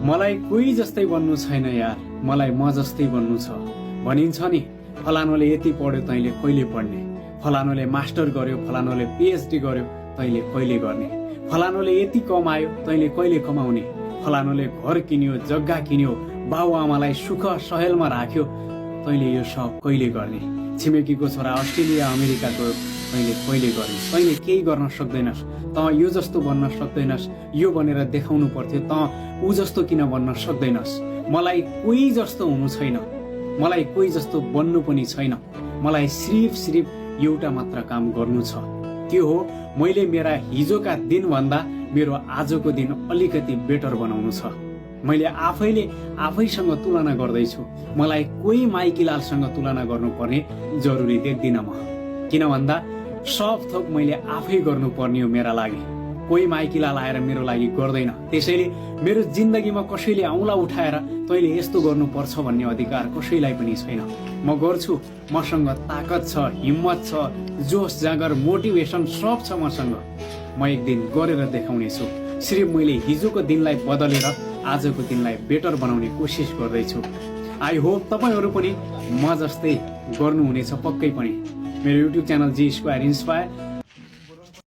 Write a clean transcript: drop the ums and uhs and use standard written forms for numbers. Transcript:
मलाई कोही जस्तै बन्नु छैन यार, मलाई म जस्तै बन्नु छ। भनिन्छ नि फलानुले यति पढ्यो तैँले कहिले पढ्ने, फलानुले मास्टर गर्यो, फलानुले पिएचडी गर्यो तैँले कहिले गर्ने, फलानुले यति कमायो तैँले कहिले कमाउने, फलानुले घर किन्यो, जग्गा किन्यो, बाबुआमालाई सुख सहेलमा राख्यो तैँले यो सब कहिले गर्ने, छिमेकीको छोरा अस्ट्रेलिया अमेरिका गयो तैँले कहिले गर्ने, तैँले केही गर्न सक्दैनस्, त यो जस्तो बन्न सक्दैनस्, यो बनेर देखाउनु पर्थ्यो, त ऊ जस्तो किन बन्न सक्दैनस्। मलाई कोही जस्तो हुनु छैन, मलाई कोही जस्तो बन्नु पनि छैन, मलाई सिर्फ एउटा मात्र काम गर्नु छ। त्यो हो मैले मेरा हिजोका दिनभन्दा मेरो आजको दिन अलिकति बेटर बनाउनु छ। मैले आफैसँग तुलना गर्दैछु, मलाई कोही माइकीलालसँग तुलना गर्नुपर्ने जरुरी देख्दिनँ म। किन भन्दा सब थोक मैले आफै गर्नुपर्ने हो मेरा लागि, कोही माइकीलाल आएर मेरो लागि गर्दैन। त्यसैले मेरो जिन्दगीमा कसैले औँला उठाएर तैँले यस्तो गर्नुपर्छ भन्ने अधिकार कसैलाई पनि छैन। म गर्छु, मसँग ताकत छ, हिम्मत छ, जोस जाँगर मोटिभेसन सब छ मसँग। म एक दिन गरेर देखाउनेछु। सिर्फ मैले हिजोको दिनलाई बदलेर आजको दिनलाई बेटर बनाउने कोसिस गर्दैछु। आई होप तपाईँहरू पनि म जस्तै गर्नुहुनेछ पक्कै पनि। मेरो युट्युब च्यानल जी स्क्वायर इन्स्पायर